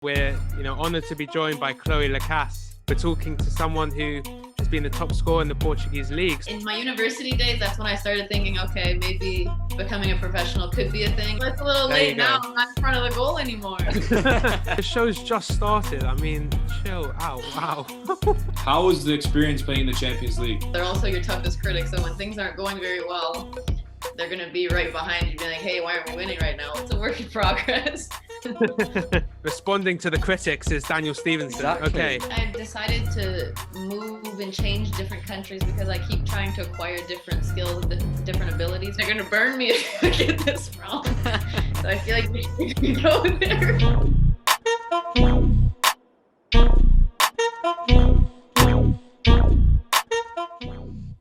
We're, honoured to be joined by Cloé Lacasse. We're talking to someone who has been the top scorer in the Portuguese leagues. In my university days, that's when I started thinking, okay, maybe becoming a professional could be a thing. But it's a little late now. I'm not in front of the goal anymore. The show's just started. I mean, chill out. Wow. How was the experience playing in the Champions League? They're also your toughest critics, so when things aren't going very well, they're going to be right behind you, being like, hey, why aren't we winning right now? It's a work in progress. Responding to the critics is Daniel Stevenson. Exactly. Okay. I've decided to move and change different countries because I keep trying to acquire different skills and different abilities. They're going to burn me if I get this wrong. So I feel like we should go there.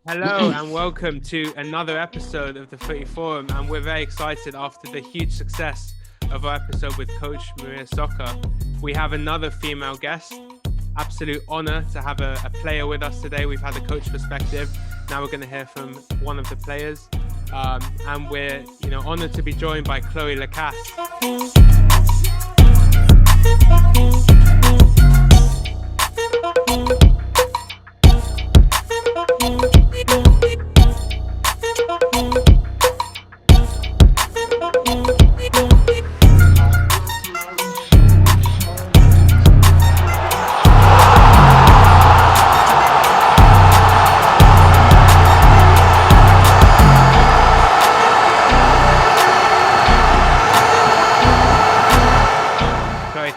Hello and welcome to another episode of the Footy Forum, and we're very excited after the huge success of our episode with Coach Maria Soccer. We have another female guest. Absolute honour to have a player with us today. We've had a coach perspective. Now we're going to hear from one of the players, and we're honoured to be joined by Cloé Lacasse.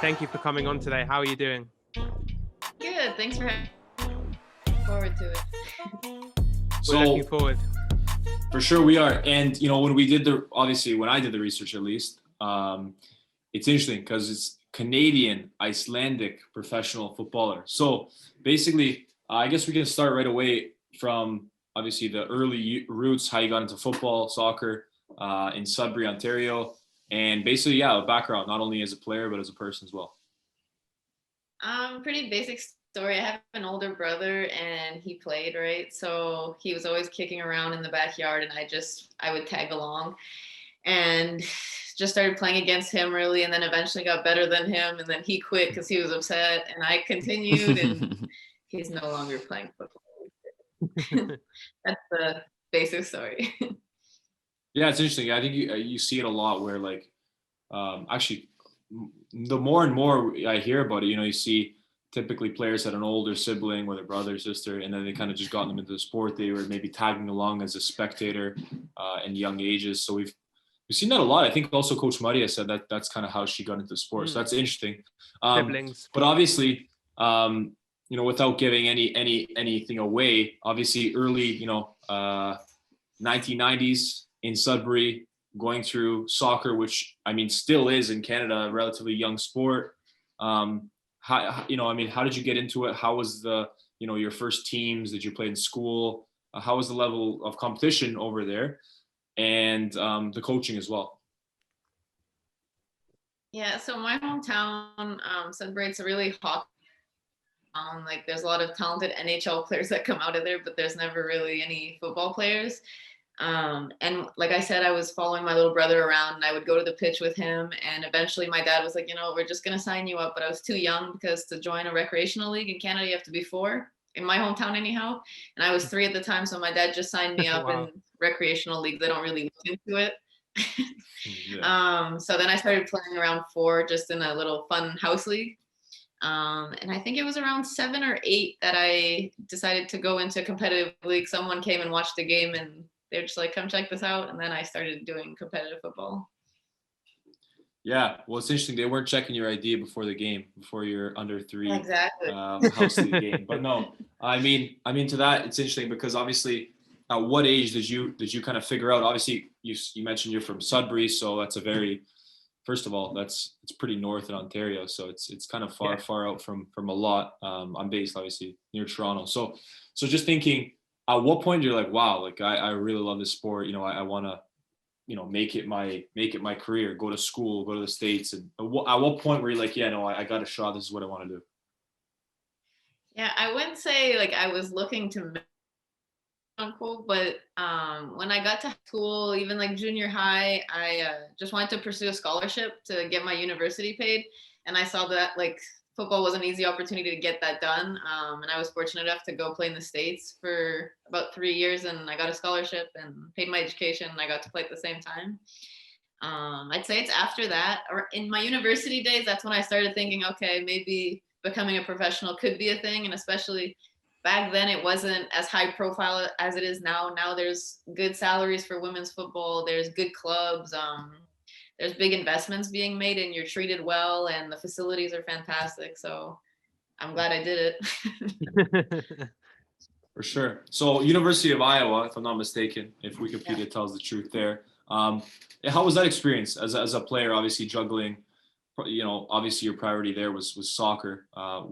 Thank you for coming on today. How are you doing? Good. Thanks for having me. Forward to it. We're looking forward. For sure we are. And, when I did the research at least, it's interesting because it's Canadian, Icelandic professional footballer. So basically, I guess we can start right away from obviously the early roots, how you got into football, soccer in Sudbury, Ontario. And basically, a background, not only as a player, but as a person as well. Pretty basic story. I have an older brother and he played, right? So he was always kicking around in the backyard and I would tag along and just started playing against him really. And then eventually got better than him. And then he quit because he was upset and I continued and he's no longer playing football. That's the basic story. Yeah, it's interesting. I think you see it a lot where actually the more and more I hear about it, you see typically players had an older sibling, whether brother or sister, and then they kind of just got them into the sport. They were maybe tagging along as a spectator in young ages. So we've seen that a lot. I think also Coach Maria said that that's kind of how she got into the sport. So that's interesting. Siblings. But obviously, without giving anything away, obviously early, 1990s in Sudbury, going through soccer, which still is in Canada a relatively young sport. How did you get into it? How was your first teams? Did you play in school? How was the level of competition over there, and the coaching as well? Yeah, so my hometown, Sudbury, it's a really hot town. There's a lot of talented NHL players that come out of there, but there's never really any football players. And like I said, I was following my little brother around and I would go to the pitch with him. And eventually my dad was like, we're just going to sign you up. But I was too young because to join a recreational league in Canada, you have to be 4 in my hometown anyhow. And I was 3 at the time. So my dad just signed me up Wow. in recreational leagues. They don't really look into it. Yeah. So then I started playing around 4 just in a little fun house league. And I think it was around 7 or 8 that I decided to go into competitive league. Someone came and watched the game and they're just like, come check this out. And then I started doing competitive football. Yeah. Well, it's interesting. They weren't checking your ID before the game, before you're under 3 Exactly. house league game. But no, to that, it's interesting because obviously at what age did you kind of figure out, obviously you mentioned you're from Sudbury. So that's first of all, it's pretty north in Ontario. So it's kind of far out from a lot. I'm based obviously near Toronto. So just thinking, at what point you're like, wow, I really love this sport. I want to, make it my career, go to school, go to the States. And at what point were you like, I got a shot. This is what I want to do. Yeah, I wouldn't say I was looking to unquote, but when I got to school, even junior high, I just wanted to pursue a scholarship to get my university paid. and I saw that like football was an easy opportunity to get that done. And I was fortunate enough to go play in the States for about 3 years, and I got a scholarship and paid my education, and I got to play at the same time. I'd say it's after that, or in my university days, that's when I started thinking, okay, maybe becoming a professional could be a thing. And especially back then, it wasn't as high profile as it is now. Now there's good salaries for women's football. There's good clubs. There's big investments being made, and you're treated well, and the facilities are fantastic. So I'm glad I did it. For sure. So University of Iowa, if I'm not mistaken, if Wikipedia tells the truth there. How was that experience as a player, obviously juggling, obviously your priority there was soccer,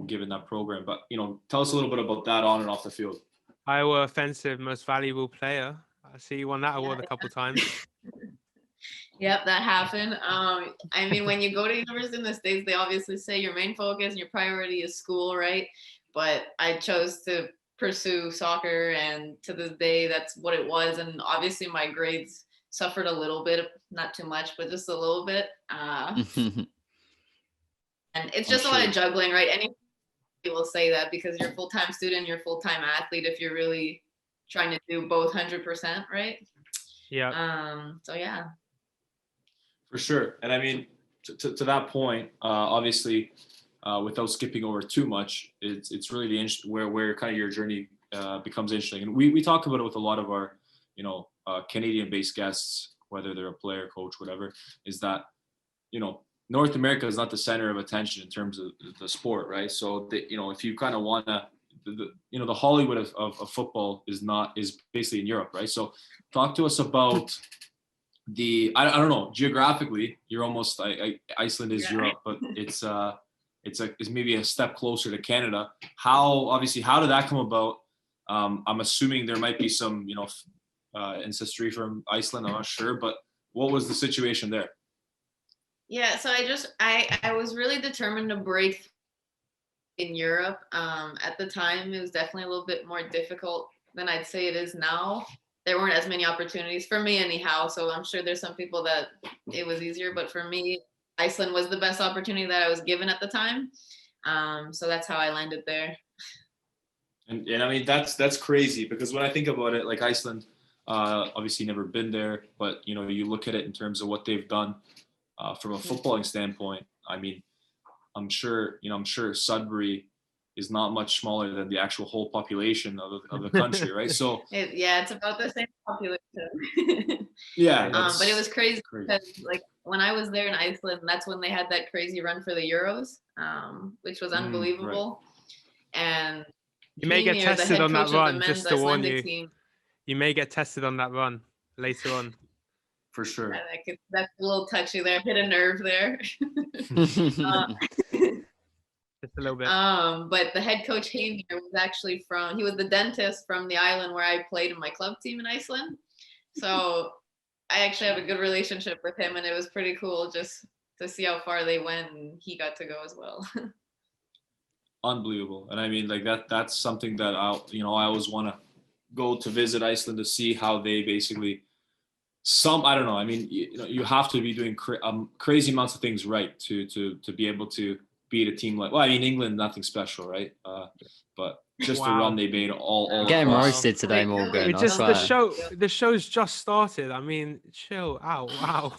given that program, but, tell us a little bit about that on and off the field. Iowa Offensive Most Valuable Player. I see you won that award a couple times. Yep, that happened. I mean, when you go to university in the States, they obviously say your main focus and your priority is school, right? But I chose to pursue soccer, and to this day, that's what it was. And obviously my grades suffered a little bit, not too much, but just a little bit. And it's just a lot of juggling, right? Any will say that because you're a full-time student, you're a full-time athlete if you're really trying to do both 100%, right? Yeah. So yeah. For sure. And I mean, to that point, obviously, without skipping over too much, it's really where kind of your journey becomes interesting. And we talk about it with a lot of our, Canadian-based guests, whether they're a player, coach, whatever, is that, North America is not the center of attention in terms of the sport, right? So, if you kind of want to, the Hollywood of football is basically in Europe, right? So talk to us about I don't know, geographically, you're almost, Iceland is Europe, but it's maybe a step closer to Canada. How did that come about? I'm assuming there might be some, ancestry from Iceland. I'm not sure, but what was the situation there? Yeah, so I was really determined to break in Europe. At the time, it was definitely a little bit more difficult than I'd say it is now. There weren't as many opportunities for me anyhow. So I'm sure there's some people that it was easier, but for me, Iceland was the best opportunity that I was given at the time. So that's how I landed there. And I mean, that's crazy, because when I think about it, like Iceland, obviously never been there, but you look at it in terms of what they've done from a footballing standpoint. I mean, I'm sure Sudbury is not much smaller than the actual whole population of the country, right? So it's about the same population. Yeah, but it was crazy because like when I was there in Iceland, that's when they had that crazy run for the Euros, which was unbelievable. Right. And you may get tested on that run, just to warn you. You may get tested on that run later on. For sure. Yeah, that's a little touchy there. Hit a nerve there. Just a little bit. But the head coach Heimir was actually he was the dentist from the island where I played in my club team in Iceland. So I actually have a good relationship with him, and it was pretty cool just to see how far they went, and he got to go as well. Unbelievable. And I mean, like that's something that I always want to go to visit Iceland to see how they basically I don't know. I mean, you have to be doing crazy amounts of things right to be able to beat a team like, well, I mean, England, nothing special, right? But just the run they made all getting roasted today, Morgan. The show's just started. I mean, chill out. Wow.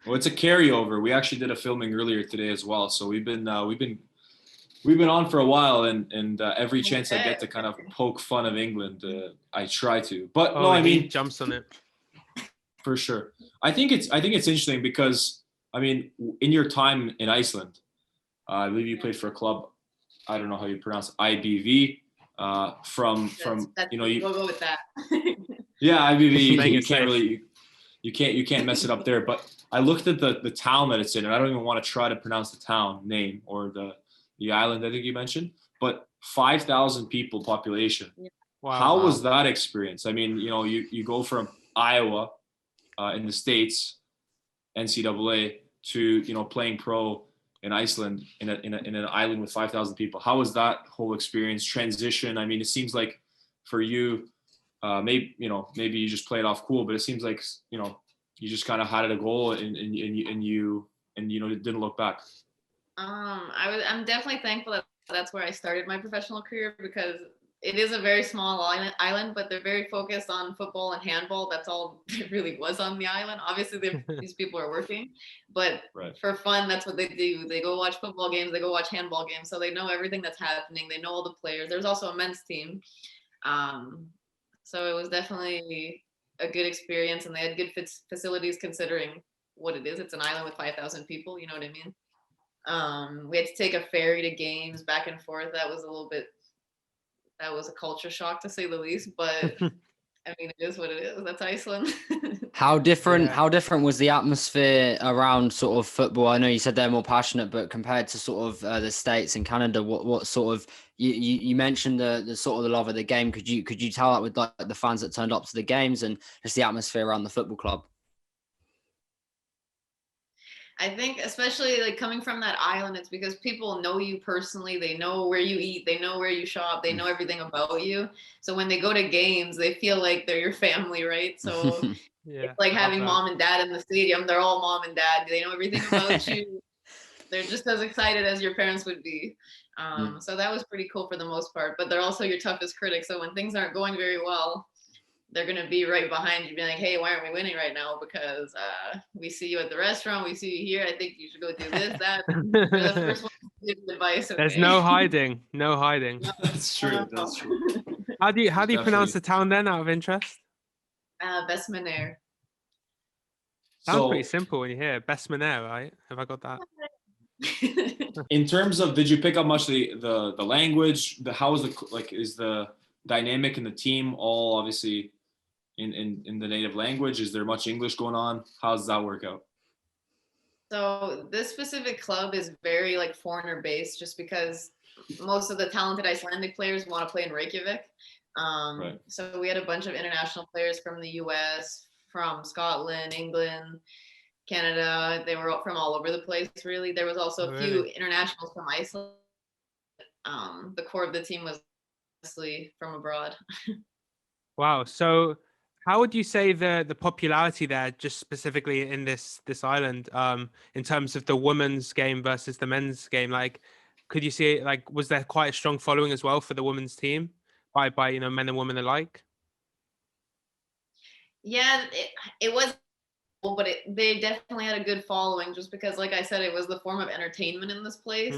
Well, it's a carryover. We actually did a filming earlier today as well, so we've been on for a while, and every chance I get to kind of poke fun of England, I try to. But no, I mean, jumps on it. For sure. I think it's interesting because, I mean, in your time in Iceland, I believe you played for a club, I don't know how you pronounce it, IBV, we'll go with that. Yeah, IBV, you can't mess it up there. But I looked at the town that it's in, and I don't even want to try to pronounce the town name or the island I think you mentioned, but 5,000 people population. Yeah. Wow. How was that experience? I mean, you go from Iowa, in the States, NCAA, to playing pro in Iceland in an island with 5,000 people. How was that whole experience transition? I mean, it seems like for you, maybe you just played off cool, but it seems like you just kind of had a goal and you didn't look back. I'm definitely thankful that that's where I started my professional career, because it is a very small island, but they're very focused on football and handball. That's all there really was on the island. Obviously, these people are working, but Right. for fun, that's what they do. They go watch football games, they go watch handball games, so they know everything that's happening. They know all the players. There's also a men's team, so it was definitely a good experience, and they had good facilities considering what it is. It's an island with 5,000 people. You know what I mean? We had to take a ferry to games back and forth. That was a culture shock, to say the least, but I mean, it is what it is. That's Iceland. How different was the atmosphere around sort of football? I know you said they're more passionate, but compared to sort of the States and Canada, what sort of, you mentioned the sort of the love of the game. Could you tell that with like the fans that turned up to the games and just the atmosphere around the football club? I think especially like coming from that island, it's because people know you personally. They know where you eat. They know where you shop. They know everything about you. So when they go to games, they feel like they're your family, right? So it's like having mom and dad in the stadium. They're all mom and dad. They know everything about you. They're just as excited as your parents would be. So that was pretty cool for the most part. But they're also your toughest critics. So when things aren't going very well, they're going to be right behind you, being like, hey, why aren't we winning right now? Because we see you at the restaurant. We see you here. I think you should go do this, that. They're the first one to give advice. Okay? There's no hiding. No hiding. No, That's true. That's true. How do you pronounce the town then, out of interest? Bestmannaire. Sounds pretty simple when you hear it. Bestmannaire, right? Have I got that? In terms of, did you pick up much the language? How is is the dynamic in the team all obviously in the native language? Is there much English going on? How does that work out? So this specific club is very like foreigner based, just because most of the talented Icelandic players want to play in Reykjavik. Right. So we had a bunch of international players from the US, from Scotland, England, Canada. They were from all over the place, really. There was also a few internationals from Iceland. The core of the team was mostly from abroad. Wow. So how would you say the popularity there, just specifically in this island, in terms of the women's game versus the men's game? Like, could you see it, like, was there quite a strong following as well for the women's team by men and women alike? Yeah, it was, but they definitely had a good following, just because, like I said, it was the form of entertainment in this place.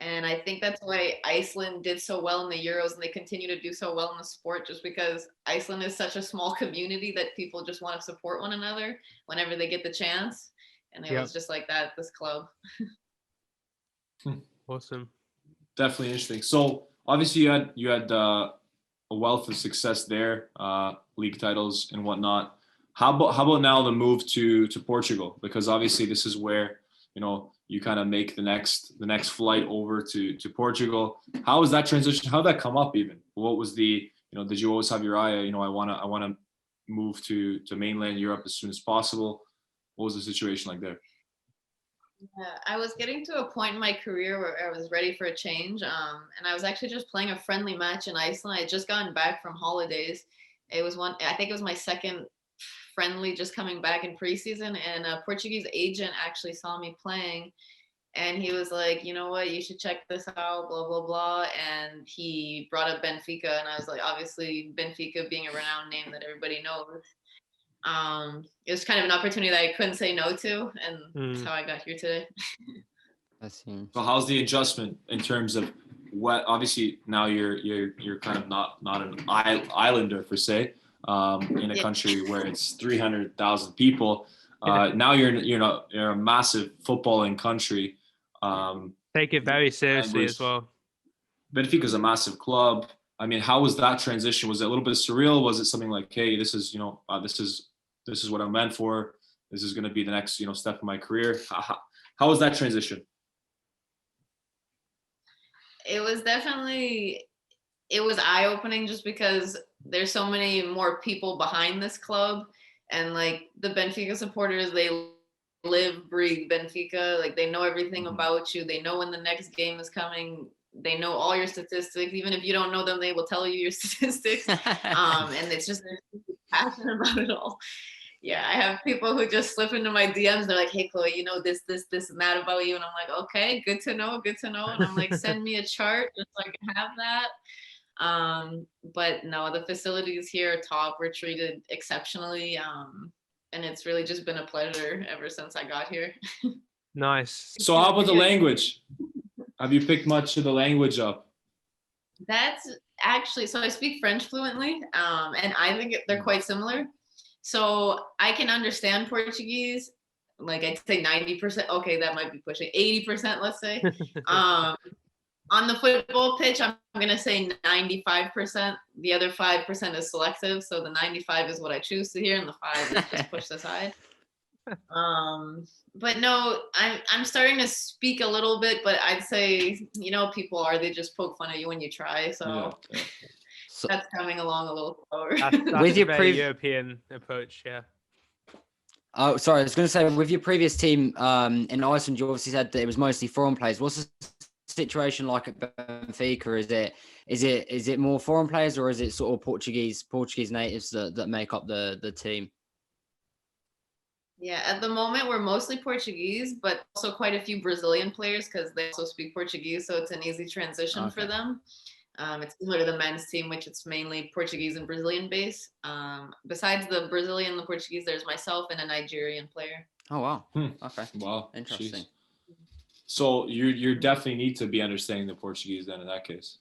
And I think that's why Iceland did so well in the Euros, and they continue to do so well in the sport, just because Iceland is such a small community that people just want to support one another whenever they get the chance. And it was just like that at this club. Awesome. Definitely interesting. So obviously you had a wealth of success there, league titles and whatnot. How about now the move to Portugal? Because obviously this is where, you kind of make the next flight over to Portugal. How was that transition? How did that come up even? What was did you always have your eye, I want to move to mainland Europe as soon as possible? What was the situation like there? Yeah, I was getting to a point in my career where I was ready for a change. And I was actually just playing a friendly match in Iceland. I had just gotten back from holidays. I think it was my second friendly, just coming back in preseason, and a Portuguese agent actually saw me playing, and he was like, you know what, you should check this out, blah blah blah. And he brought up Benfica, and I was like, obviously Benfica being a renowned name that everybody knows, it was kind of an opportunity that I couldn't say no to, and that's how I got here today. So how's the adjustment in terms of what, obviously now you're kind of not an islander per se, in a country where it's 300,000 people. Now you're a massive footballing country. Take it very seriously as well. Benfica is a massive club. I mean, how was that transition? Was it a little bit surreal? Was it something like, hey, this is this is what I'm meant for. This is going to be the next step in my career. How was that transition? It was eye-opening, just because there's so many more people behind this club, and like the Benfica supporters, they live, breathe Benfica. Like, they know everything about you. They know when the next game is coming. They know all your statistics. Even if you don't know them, they will tell you your statistics. And it's just, they're passionate about it all. Yeah, I have people who just slip into my DMs. They're like, "Hey, Cloé, you know this, and that about you," and I'm like, "Okay, good to know, good to know." And I'm like, "Send me a chart just so I can have that." But no, the facilities here are top. We're treated exceptionally, and it's really just been a pleasure ever since I got here. Nice. So how about the language? Have you picked much of the language up? That's actually, so I speak French fluently, and I think they're quite similar. So I can understand Portuguese, like I'd say 90%. Okay, that might be pushing 80%, let's say. On the football pitch, I'm gonna say 95%. The other 5% is selective. So the 95 is what I choose to hear, and the 5 is just pushed aside. But no, I'm starting to speak a little bit, but I'd say, they just poke fun at you when you try. So that's coming along a little slower. That's with your European approach, yeah. Oh, sorry, I was going to say, with your previous team in Iceland, you obviously said that it was mostly foreign players. What's the situation like at Benfica? Is it more foreign players, or is it sort of Portuguese natives that make up the team? Yeah, at the moment we're mostly Portuguese, but also quite a few Brazilian players because they also speak Portuguese, so it's an easy transition for them. It's similar to the men's team, which it's mainly Portuguese and Brazilian base. Besides the Brazilian and the Portuguese, there's myself and a Nigerian player. Oh wow! Okay, wow, interesting. Jeez. So you definitely need to be understanding the Portuguese then in that case.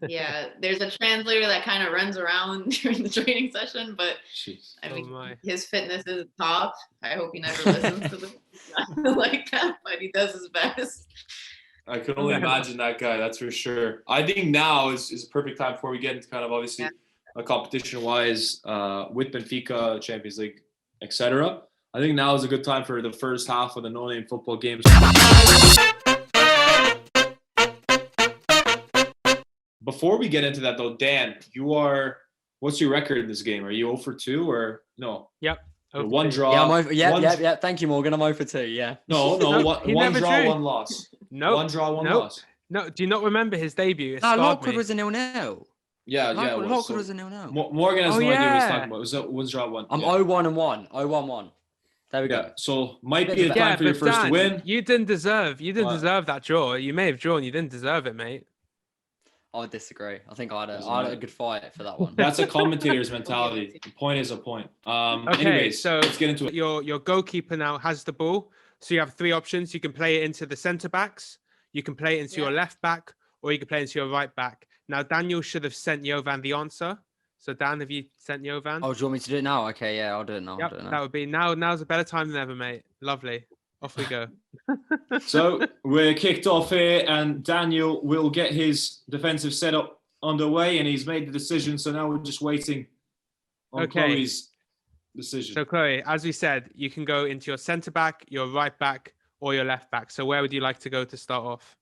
Yeah, there's a translator that kind of runs around during the training session, but I mean, his fitness is top. I hope he never listens to the like that, but he does his best. I can only imagine that guy, that's for sure. I think now is a perfect time before we get into kind of obviously a competition-wise with Benfica, Champions League, etc. I think now is a good time for the first half of the no-name football games. Before we get into that though, Dan, what's your record in this game? Are you 0 for 2 or no? Yep. One draw. Yeah, Thank you, Morgan. I'm 0 for 2. Yeah. No. One draw, one loss. No. One draw, one loss. No. Do you not remember his debut? Lockwood was a 0-0. Yeah. Lockwood was a 0-0. Morgan has no idea what he's talking about. It was one draw, one. I'm 0-1-1. 0-1-1. There we go. So might be a time for your first Dan, win. You didn't deserve that draw. You may have drawn. You didn't deserve it, mate. I would disagree. I think I had a good fight for that one. That's a commentator's mentality. The point is a point. Okay, anyways, so let's get into it. Your goalkeeper now has the ball. So you have 3 options. You can play it into the centre backs. You can play it into your left back, or you can play it into your right back. Now, Daniel should have sent Jovan the answer. So, Dan, have you sent Jovan? Oh, do you want me to do it now? Okay, yeah, I'll do it now. Yep, that would be now's a better time than ever, mate. Lovely. Off we go. So we're kicked off here, and Daniel will get his defensive setup underway, and he's made the decision. So now we're just waiting on Chloe's decision. So Chloe, as we said, you can go into your centre back, your right back, or your left back. So where would you like to go to start off?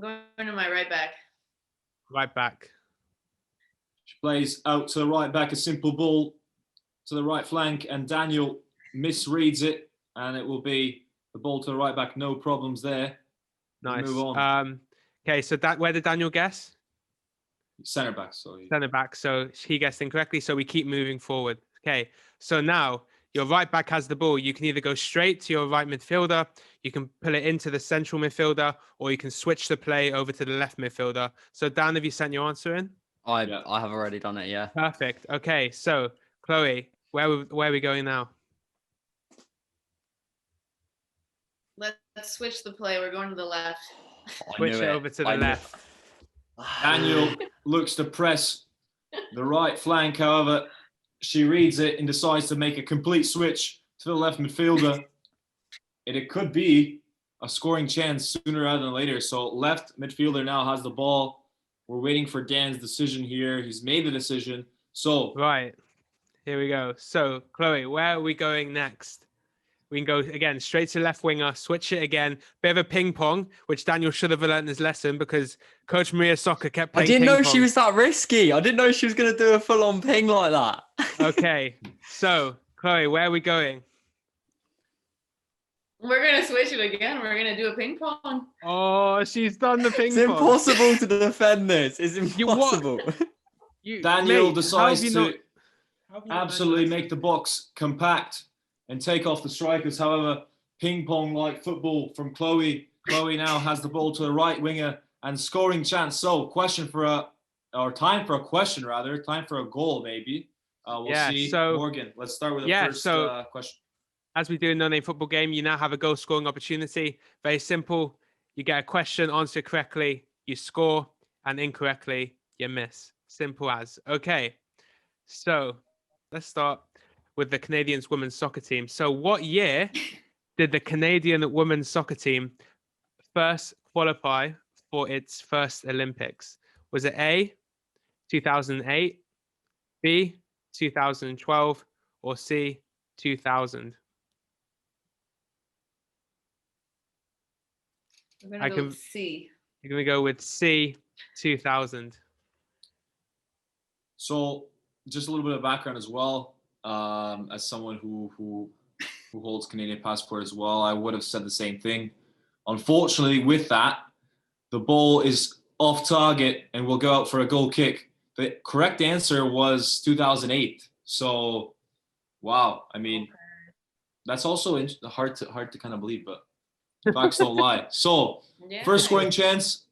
Going to my right back. Right back. She plays out to the right back, a simple ball to the right flank, and Daniel misreads it, and it will be the ball to the right back. No problems there. Nice. Move on. Okay, so where did Daniel guess? Centre back, sorry. Centre back. So he guessed incorrectly. So we keep moving forward. Okay. So now your right back has the ball. You can either go straight to your right midfielder, you can pull it into the central midfielder, or you can switch the play over to the left midfielder. So Dan, have you sent your answer in? I have already done it. Yeah. Perfect. Okay. So Chloe, where are we going now? Let's switch the play. We're going to the left. Switch it over to the left. Daniel looks to press the right flank. However, she reads it and decides to make a complete switch to the left midfielder. And it could be a scoring chance sooner rather than later. So left midfielder now has the ball. We're waiting for Dan's decision here. He's made the decision. So right. Here we go. So Chloe, where are we going next? We can go again straight to left winger, switch it again. Bit of a ping pong, which Daniel should have learned his lesson because Coach Maria Soccer kept playing. I didn't know pong. she was that risky. I didn't know she was going to do a full on ping like that. Okay. So, Chloe, where are we going? We're going to switch it again. We're going to do a ping pong. Oh, she's done the ping pong. It's impossible to defend this. It's impossible. Daniel decides to... absolutely make the box compact and take off the strikers. However, ping-pong-like football from Cloé. Cloé now has the ball to the right winger and scoring chance. So time for a goal maybe. We'll see. So, Morgan, let's start with the first question. As we do in no-name football game, you now have a goal scoring opportunity. Very simple. You get a question, answer correctly, you score, and incorrectly, you miss. Simple as. Okay. So let's start with the Canadians women's soccer team. So what year did the Canadian women's soccer team first qualify for its first Olympics? Was it A, 2008, B, 2012, or C, 2000? I'm going to go with C. You're going to go with C, 2000. So just a little bit of background as well. As someone who holds Canadian passport as well, I would have said the same thing. Unfortunately, with that, the ball is off target and will go out for a goal kick. The correct answer was 2008. So, wow. I mean, that's also hard to kind of believe, but facts don't lie. So, first scoring chance.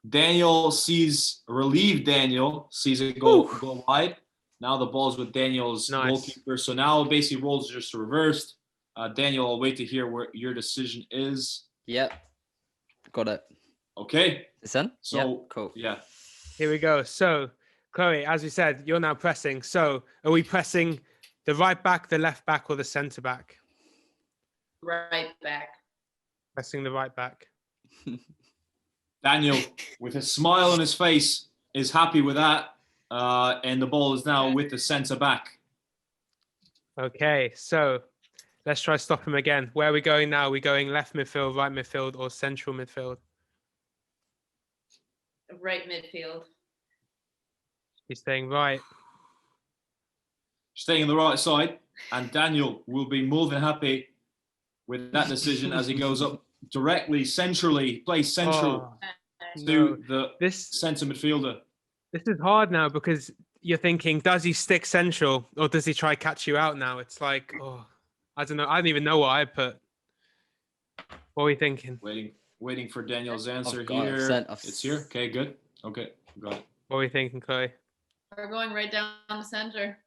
Relieved Daniel sees it go wide. Now the ball's with Daniel's goalkeeper. So now basically roles just reversed. Daniel, I'll wait to hear what your decision is. Yep. Got it. Okay. It's in? So, yep. Cool. Yeah. Here we go. So, Cloé, as we said, you're now pressing. So are we pressing the right back, the left back, or the centre back? Right back. Pressing the right back. Daniel, with a smile on his face, is happy with that. And the ball is now with the centre back. Okay, so let's try stop him again. Where are we going now? Are we going left midfield, right midfield, or central midfield? Right midfield. He's staying right. Staying on the right side. And Daniel will be more than happy with that decision as he goes up directly, centrally, plays central to the centre midfielder. This is hard now because you're thinking, does he stick central or does he try catch you out now? It's like, I don't know. I don't even know what I put. What are we thinking? Waiting for Daniel's answer here. It's here. Okay, good. Okay, got it. What are we thinking, Cloé? We're going right down the center.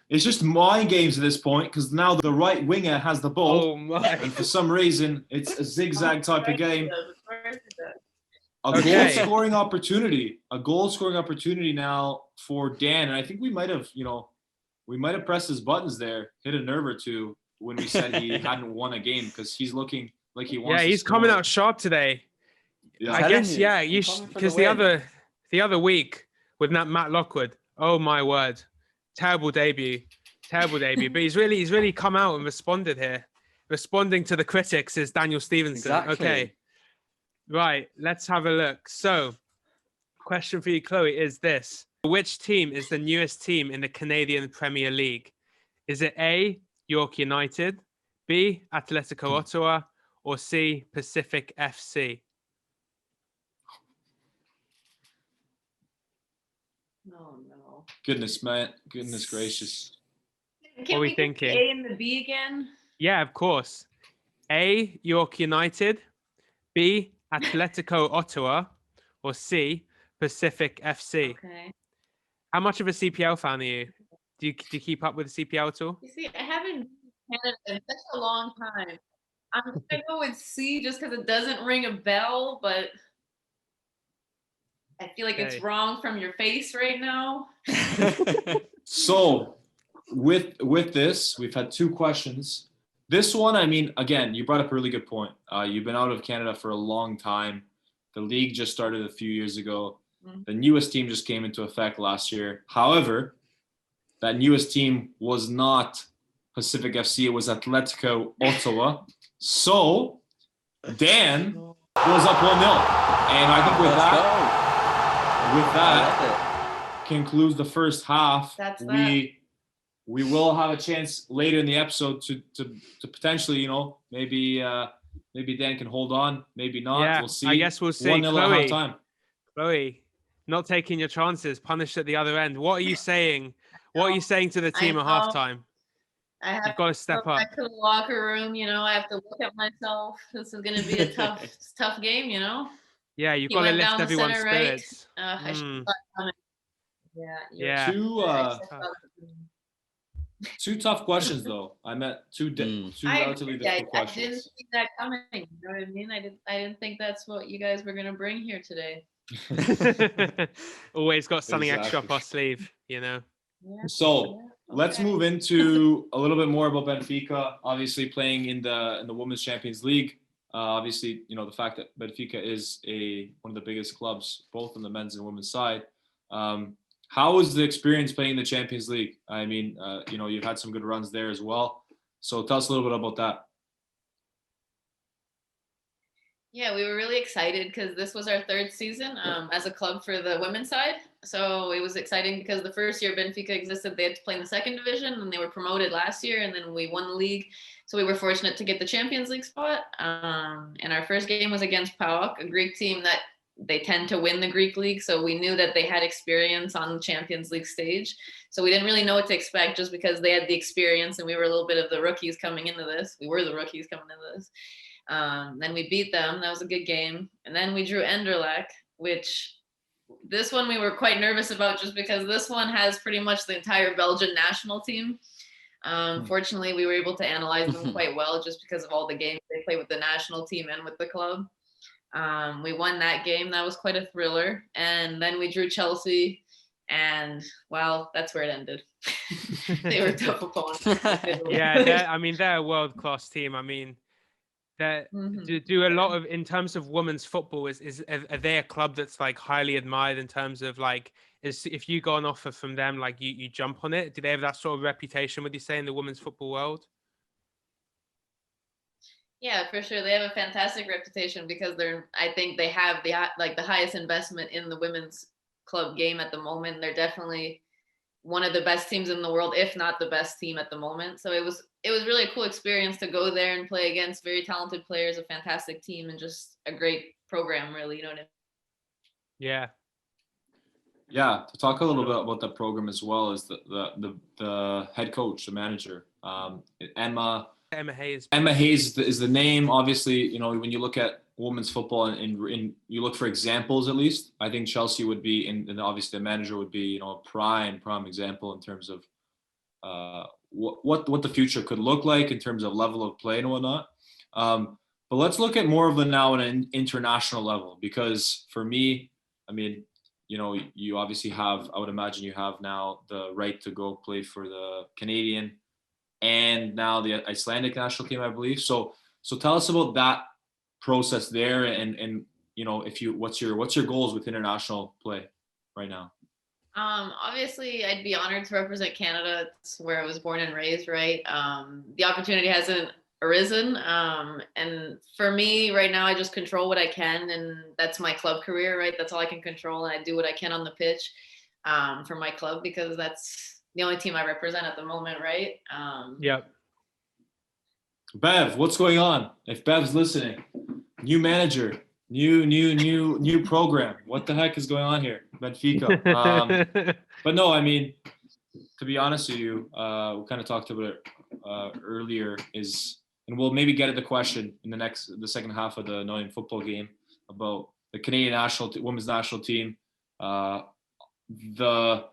It's just mind games at this point because now the right winger has the ball. Oh my! And for some reason, it's a zigzag type of game. A goal scoring opportunity now for Dan. And I think we might have pressed his buttons there, hit a nerve or two when we said he hadn't won a game because he's looking like he wants. Yeah, he's coming out sharp today. Yeah. I guess. Yeah, because the other week with Matt Lockwood. Oh my word. Terrible debut. But he's really come out and responded here. Responding to the critics is Daniel Stevenson. Exactly. Okay. Right, let's have a look. So, question for you, Cloé, is this. Which team is the newest team in the Canadian Premier League? Is it A, York United, B, Atletico Ottawa, or C, Pacific FC? Oh, no. Goodness, man. Goodness gracious. What are we thinking? A and the B again? Yeah, of course. A, York United, B, Atletico Ottawa, or C, Pacific FC. Okay. How much of a CPL fan are you? Do you keep up with the CPL at all? You see, I haven't been in Canada in such a long time. I'm going to go with C just because it doesn't ring a bell, but I feel like it's wrong from your face right now. So, with this, we've had two questions. This one, I mean, again, you brought up a really good point. You've been out of Canada for a long time. The league just started a few years ago. Mm-hmm. The newest team just came into effect last year. However, that newest team was not Pacific FC. It was Atletico Ottawa. So, Dan goes up 1-0. And I think with that concludes the first half. We will have a chance later in the episode to potentially, maybe Dan can hold on, maybe not. Yeah, we'll see. I guess we'll see. 1-0 at halftime. Cloé, not taking your chances, punished at the other end. What are you saying What are you saying to the team at halftime? I have You've got to step go up. back to the locker room. I have to look at myself. This is going to be a tough game. Yeah, you've He got to went lift down the everyone's center right. spirits. I should have coming. Yeah. Two tough questions though. I met two relatively difficult questions. I didn't see that coming. You know what I mean? I didn't think that's what you guys were gonna bring here today. Always got something Exactly. extra up our sleeve, Yeah, So let's move into a little bit more about Benfica. Obviously, playing in the Women's Champions League. Obviously, the fact that Benfica is one of the biggest clubs, both on the men's and women's side. How was the experience playing in the Champions League? I mean, you've had some good runs there as well. So tell us a little bit about that. Yeah, we were really excited because this was our third season as a club for the women's side. So it was exciting because the first year Benfica existed, they had to play in the second division, and they were promoted last year, and then we won the league. So we were fortunate to get the Champions League spot. And our first game was against PAOK, a Greek team that they tend to win the Greek league. So we knew that they had experience on the Champions League stage. So we didn't really know what to expect just because they had the experience and we were a little bit of the rookies coming into this. We were the rookies coming into this. Then we beat them. That was a good game. And then we drew Anderlecht, which this one we were quite nervous about just because this one has pretty much the entire Belgian national team. Fortunately, we were able to analyze them quite well just because of all the games they play with the national team and with the club. We won that game. That was quite a thriller. And then we drew Chelsea, and well, that's where it ended. They were tough opponents. Yeah, they're a world-class team. I mean, do a lot of, in terms of women's football, are they a club that's like highly admired in terms of like, if you got an offer from them, like you jump on it? Do they have that sort of reputation, would you say, in the women's football world? Yeah, for sure. They have a fantastic reputation because I think they have the highest investment in the women's club game at the moment. They're definitely one of the best teams in the world, if not the best team at the moment. So it was really a cool experience to go there and play against very talented players, a fantastic team, and just a great program, really. You know what I mean? Yeah. Yeah, to talk a little bit about that program as well as the head coach, the manager, Emma Hayes. Emma Hayes is the name. Obviously, when you look at women's football and you look for examples, at least, I think Chelsea would be, and obviously the manager would be, a prime example in terms of what the future could look like in terms of level of play and whatnot. But let's look at more of the now on an international level, because for me, I mean, you obviously have, I would imagine you have now the right to go play for the Canadian and now the Icelandic national team, I believe. So tell us about that process there, and what's your goals with international play right now? Obviously, I'd be honored to represent Canada. It's where I was born and raised, right? The opportunity hasn't arisen, and for me right now, I just control what I can, and that's my club career, right? That's all I can control, and I do what I can on the pitch for my club, because that's the only team I represent at the moment, right? Yep. Bev, what's going on? If Bev's listening, new manager, new program. What the heck is going on here, Benfica? But no, I mean, to be honest with you, we kind of talked about it earlier. And we'll maybe get at the question in the second half of the Nine football game about the Canadian women's national team, the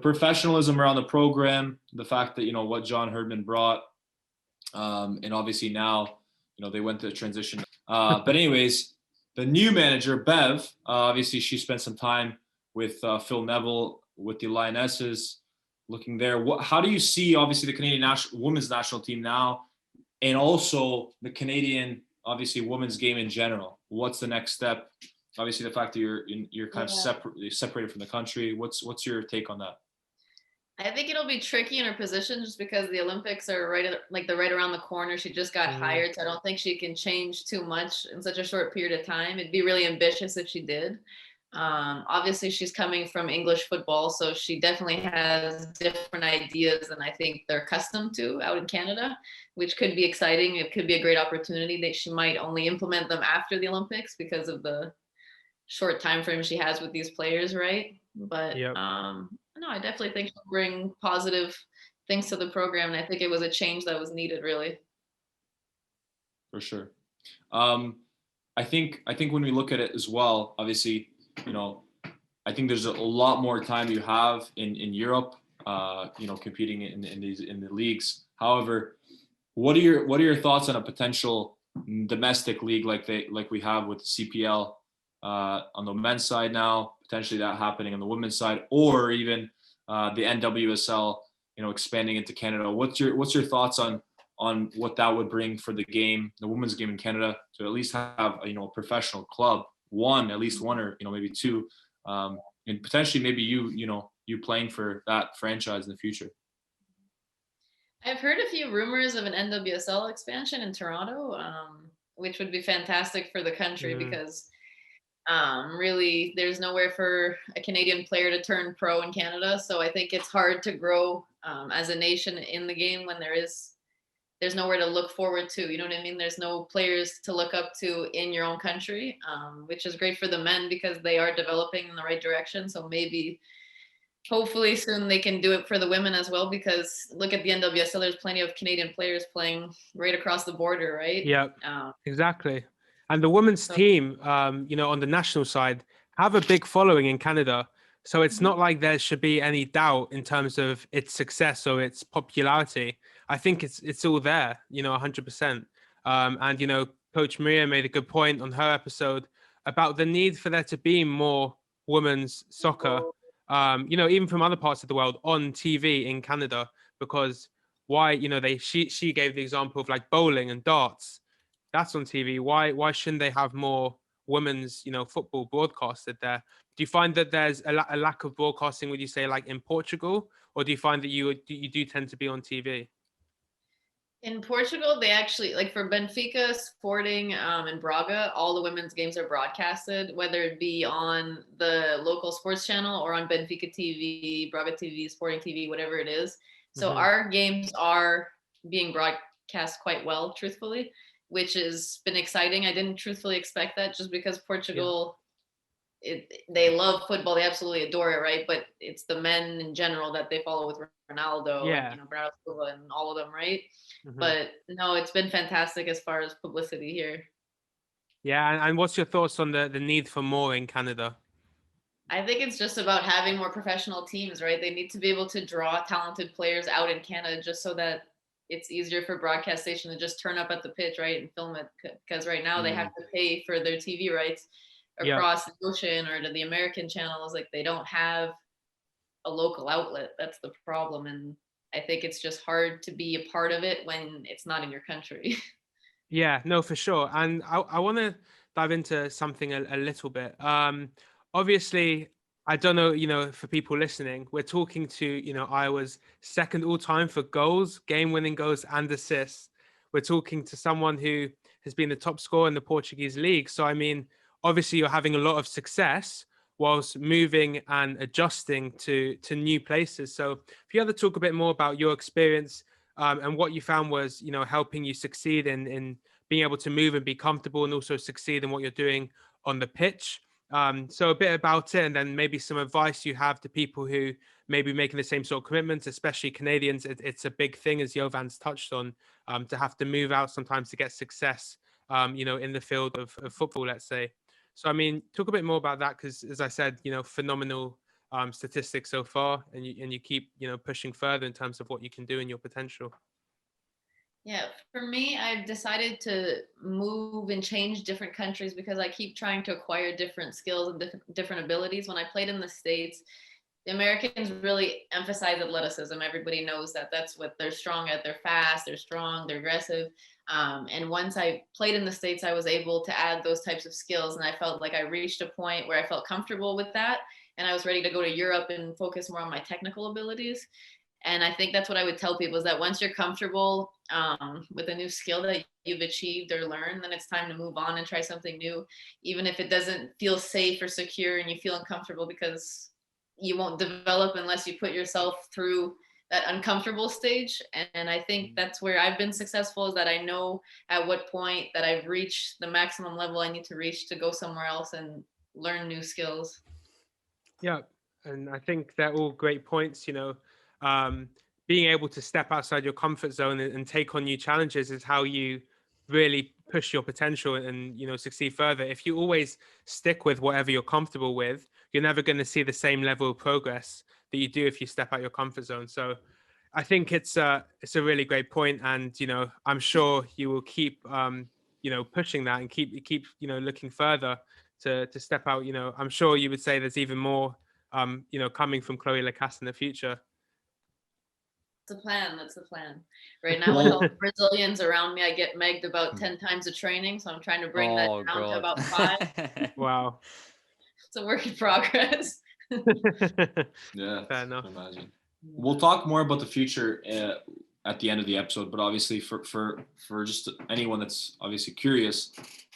professionalism around the program, the fact that what John Herdman brought, and obviously now they went to a transition. But anyways, the new manager Bev, obviously she spent some time with Phil Neville with the Lionesses, looking there. How do you see obviously the Canadian women's national team now, and also the Canadian obviously women's game in general? What's the next step? Obviously, the fact that you're kind of separated from the country. What's your take on that? I think it'll be tricky in her position just because the Olympics are right around the corner. She just got hired, so I don't think she can change too much in such a short period of time. It'd be really ambitious if she did. Obviously, she's coming from English football, so she definitely has different ideas than I think they're accustomed to out in Canada, which could be exciting. It could be a great opportunity that she might only implement them after the Olympics because of the short time frame she has with these players, right? But Yep. no, I definitely think she'll bring positive things to the program, and I think it was a change that was needed, really. For sure. I think when we look at it as well, obviously, I think there's a lot more time you have in Europe, competing in the leagues. However, what are your thoughts on a potential domestic league like we have with the CPL on the men's side now, potentially that happening on the women's side, or even the NWSL, expanding into Canada? What's your thoughts on what that would bring for the game, the women's game in Canada, to at least have a professional club, at least one or maybe two, and potentially maybe you playing for that franchise in the future? I've heard a few rumors of an NWSL expansion in Toronto, which would be fantastic for the country because really there's nowhere for a Canadian player to turn pro in Canada. So I think it's hard to grow as a nation in the game when there's nowhere to look forward to. You know what I mean? There's no players to look up to in your own country, which is great for the men because they are developing in the right direction. So hopefully soon they can do it for the women as well, because look at the NWSL, there's plenty of Canadian players playing right across the border, right? Yeah, exactly. And the women's team, on the national side, have a big following in Canada. So it's not like there should be any doubt in terms of its success or its popularity. I think it's all there, 100%. And, Coach Maria made a good point on her episode about the need for there to be more women's soccer, even from other parts of the world on TV in Canada, because why, she gave the example of like bowling and darts. That's on TV. Why shouldn't they have more women's, football broadcasted there? Do you find that there's a lack of broadcasting, would you say, like in Portugal, or do you find that you do tend to be on TV? In Portugal, they actually, like for Benfica, Sporting, and Braga, all the women's games are broadcasted, whether it be on the local sports channel or on Benfica TV, Braga TV, Sporting TV, whatever it is. So our games are being broadcast quite well, truthfully, which has been exciting. I didn't truthfully expect that, just because Portugal, they love football, they absolutely adore it, right? But it's the men in general that they follow with Ronaldo, and Bernardo Silva and all of them, right? But no, it's been fantastic as far as publicity here. Yeah, and what's your thoughts on the need for more in Canada? I think it's just about having more professional teams, right? They need to be able to draw talented players out in Canada, just so that it's easier for broadcast station to just turn up at the pitch, right, and film it. Because right now they have to pay for their TV rights across the ocean or to the American channels. Like, they don't have a local outlet. That's the problem. And I think it's just hard to be a part of it when it's not in your country. Yeah, no, for sure. And I want to dive into something a little bit. Obviously, I don't know, for people listening, we're talking to, Iowa's second all time for goals, game-winning goals and assists. We're talking to someone who has been the top scorer in the Portuguese league. So, I mean, obviously you're having a lot of success whilst moving and adjusting to new places. So if you had to talk a bit more about your experience and what you found was, helping you succeed in being able to move and be comfortable and also succeed in what you're doing on the pitch. So a bit about it, and then maybe some advice you have to people who may be making the same sort of commitments, especially Canadians. It's a big thing, as Jovan's touched on, to have to move out sometimes to get success, in the field of football, let's say. So, I mean, talk a bit more about that, because as I said, phenomenal statistics so far, and you keep, pushing further in terms of what you can do and your potential. Yeah, for me, I've decided to move and change different countries because I keep trying to acquire different skills and different abilities. When I played in the States, the Americans really emphasize athleticism. Everybody knows that that's what they're strong at. They're fast, they're strong, they're aggressive. And once I played in the States, I was able to add those types of skills. And I felt like I reached a point where I felt comfortable with that. And I was ready to go to Europe and focus more on my technical abilities. And I think that's what I would tell people, is that once you're comfortable with a new skill that you've achieved or learned, then it's time to move on and try something new, even if it doesn't feel safe or secure and you feel uncomfortable, because you won't develop unless you put yourself through that uncomfortable stage. And I think that's where I've been successful, is that I know at what point that I've reached the maximum level I need to reach to go somewhere else and learn new skills. Yeah, and I think they're all great points. Being able to step outside your comfort zone and take on new challenges is how you really push your potential and succeed further. If you always stick with whatever you're comfortable with, you're never going to see the same level of progress that you do if you step out your comfort zone. So I think it's a really great point, and I'm sure you will keep pushing that and keep looking further to step out. I'm sure you would say there's even more coming from Cloé Lacasse in the future. That's the plan. Right now, with all the Brazilians around me, I get megged about 10 times a training. So I'm trying to bring that down to about 5. Wow. It's a work in progress. Yeah, fair enough. Imagine. We'll talk more about the future at the end of the episode, but obviously for just anyone that's obviously curious,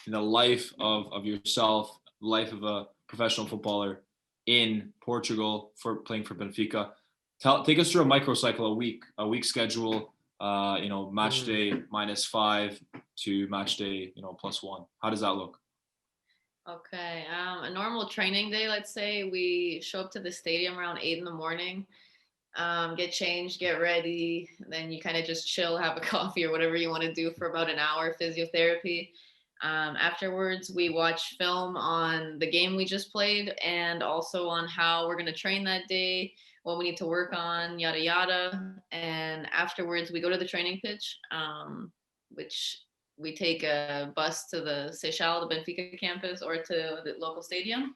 in the life of yourself, life of a professional footballer in Portugal for playing for Benfica, take us through a microcycle, a week schedule, match day -5 to match day, +1. How does that look? Okay. A normal training day, let's say we show up to the stadium around 8 in the morning, get changed, get ready. Then you kind of just chill, have a coffee or whatever you want to do for about an hour, physiotherapy. Afterwards, we watch film on the game we just played and also on how we're going to train that day, what we need to work on, yada, yada. And afterwards, we go to the training pitch, which we take a bus to the Seixal, the Benfica campus, or to the local stadium.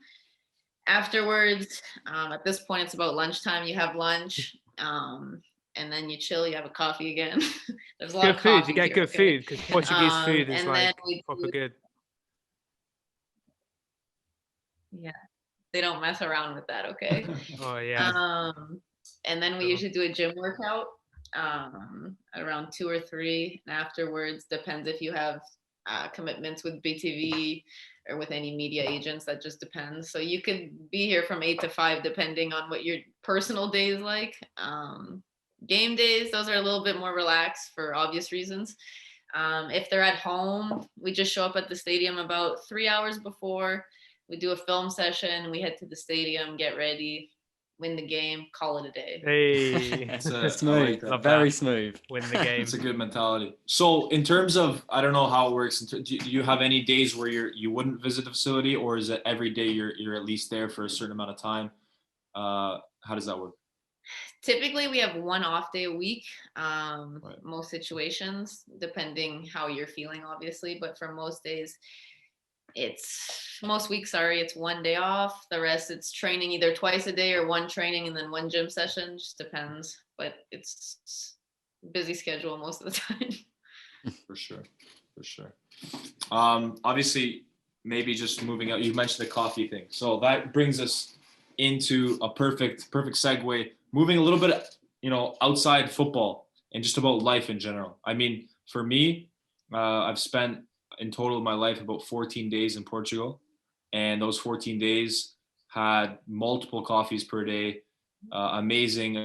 Afterwards, at this point, it's about lunchtime. You have lunch, and then you chill. You have a coffee again. There's a lot of food. You get here, good food because Portuguese food is like proper good. Yeah, they don't mess around with that. Okay. Oh yeah. And then we usually do a gym workout around 2 or 3. And afterwards, depends if you have commitments with BTV or with any media agents. That just depends. So you could be here from 8 to 5 depending on what your personal day is like. Game days, those are a little bit more relaxed for obvious reasons. If they're at home, we just show up at the stadium about 3 hours before. We do a film session. We head to the stadium, get ready, win the game, call it a day. Hey, smooth, like very smooth. Win the game. It's a good mentality. So in terms of, I don't know how it works. Do you have any days where you wouldn't visit the facility, or is it every day you're at least there for a certain amount of time? How does that work? Typically, we have 1 off day a week. Most situations, depending how you're feeling, obviously. But for most days, it's 1 day off. The rest, it's training either twice a day or 1 training and then 1 gym session. Just depends. But it's busy schedule most of the time. For sure. Obviously, maybe just moving out. You mentioned the coffee thing, so that brings us into a perfect segue. Moving a little bit, outside football and just about life in general. I mean, for me, I've spent in total of my life about 14 days in Portugal, and those 14 days had multiple coffees per day. Amazing.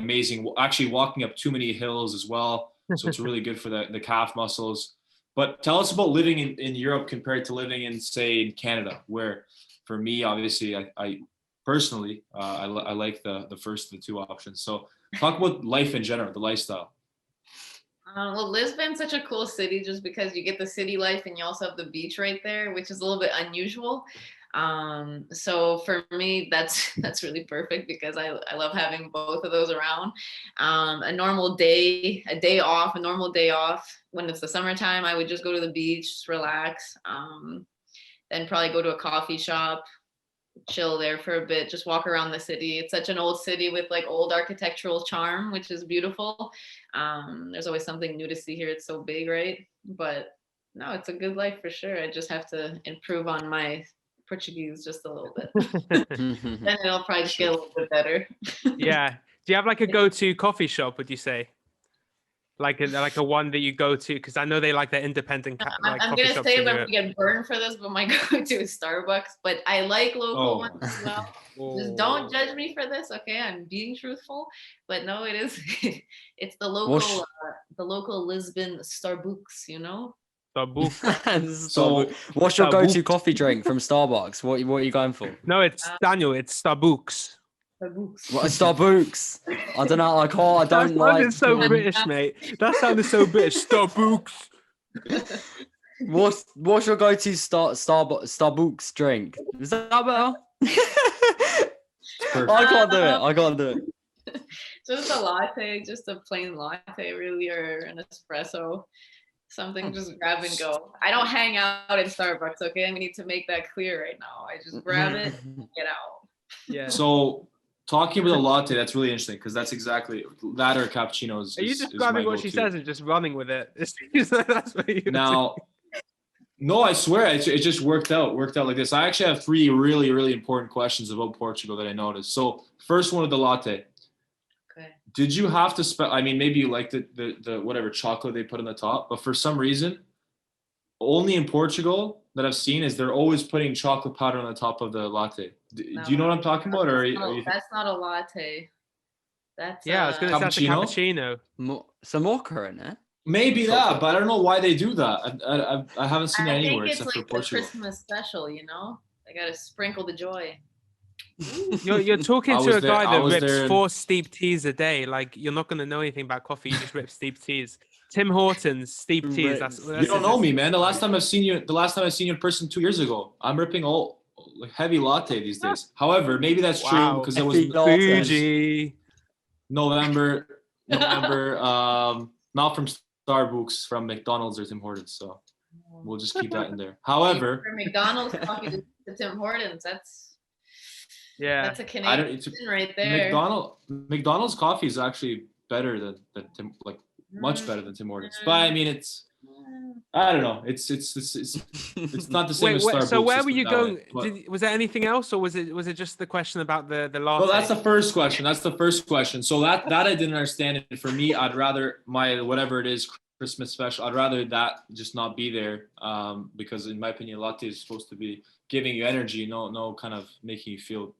Actually, walking up too many hills as well, so it's really good for the calf muscles. But tell us about living in Europe compared to living in, say, in Canada, where for me, obviously, I personally, I like the first of the 2 options. So talk about life in general, the lifestyle. Well, Lisbon's such a cool city just because you get the city life and you also have the beach right there, which is a little bit unusual. So for me, that's really perfect because I love having both of those around. A normal day off, when it's the summertime, I would just go to the beach, just relax, then probably go to a coffee shop, chill there for a bit, just walk around the city. It's such an old city with like old architectural charm, which is beautiful. There's always something new to see here. It's so big, right? But no, it's a good life for sure. I just have to improve on my Portuguese just a little bit. Then it'll probably get a little bit better. Yeah. Do you have like a go-to coffee shop, would you say? Like a one that you go to, because I know they like the independent. I'm gonna say that I'm gonna get burned for this, but my go-to is Starbucks. But I like local ones as well. Just don't judge me for this, okay? I'm being truthful, but no, it is. It's the local Lisbon Starbucks, Starbucks. So What's your go-to Starbucks. coffee drink from Starbucks? What are you going for? No, it's Daniel. It's Starbucks. What, Starbucks? I don't know. I don't That like. sounded so British, mate. That sounded so British. Starbucks. What's your go-to Starbucks drink? Is that better? I can't do it. I can't do it. Just a latte, just a plain latte, really, or an espresso. Something, just grab and go. I don't hang out in Starbucks, okay? We need to make that clear right now. I just grab it and get out. Yeah. So talking about a latte, that's really interesting because that's exactly that or cappuccinos. Are you just grabbing what she says and just running with it? That's what you Now, no, I swear it just worked out like this. I actually have 3 really, really important questions about Portugal that I noticed. So first one with the latte. Okay. Did you have to I mean, maybe you liked the whatever chocolate they put on the top, but for some reason, only in Portugal that I've seen is they're always putting chocolate powder on the top of the latte. Do you know what I'm talking about? Or That's not a latte. That's I was gonna say that's a cappuccino? cappuccino. Some mocha in it. Maybe that, but I don't know why they do that. I haven't seen it anywhere except for Portugal. The Christmas special, you know? They gotta sprinkle the joy. You're talking to a guy that rips there 4 steep teas a day. Like, you're not gonna know anything about coffee. You just rip steep teas. Tim Hortons steep teas. That's You don't know me, man. The last time I've seen you in person 2 years ago. I'm ripping all heavy latte these days. However, maybe that's true because it was Fuji. November, not from Starbucks, from McDonald's or Tim Hortons. So we'll just keep that in there. However, for McDonald's coffee to Tim Hortons, that's a Canadian right there. McDonald's coffee is actually better than Tim, like much better than Tim Hortons. But I mean, I don't know. It's not the same as Starbucks. So where were you going? Was there anything else, or was it just the question about the latte? Well, that's the first question. So that I didn't understand. And for me, I'd rather my whatever it is Christmas special. I'd rather that just not be there because in my opinion, latte is supposed to be giving you energy, no kind of making you feel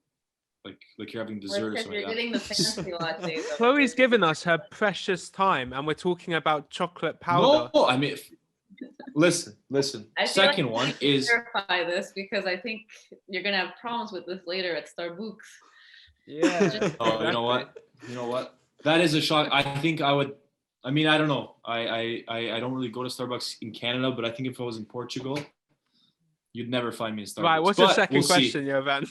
like you're having dessert or something. You're getting the fancy latte. Chloe's given us her precious time, and we're talking about chocolate powder. No, I mean, listen. Second like one is clarify this because I think you're gonna have problems with this later at Starbucks. Yeah. Oh, you know what? That is a shock. I think I would. I mean, I don't know. I don't really go to Starbucks in Canada, but I think if I was in Portugal, you'd never find me in Starbucks. Right. What's your second question, Jovan?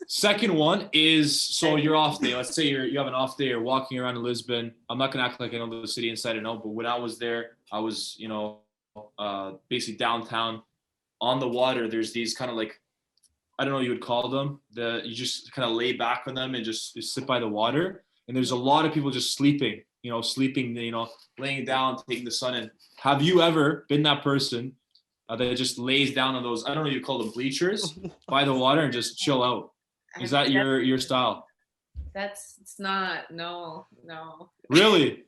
Second one is, so your off day. Let's say you have an off day. You're walking around in Lisbon. I'm not gonna act like I know the city inside and out, but when I was there, I was, basically downtown on the water. There's these kind of like, I don't know what you would call them. You just kind of lay back on them and just sit by the water. And there's a lot of people just sleeping, laying down, taking the sun in. Have you ever been that person that just lays down on those, I don't know what you call them, bleachers by the water and just chill out? Is that your style? It's not. No. Really?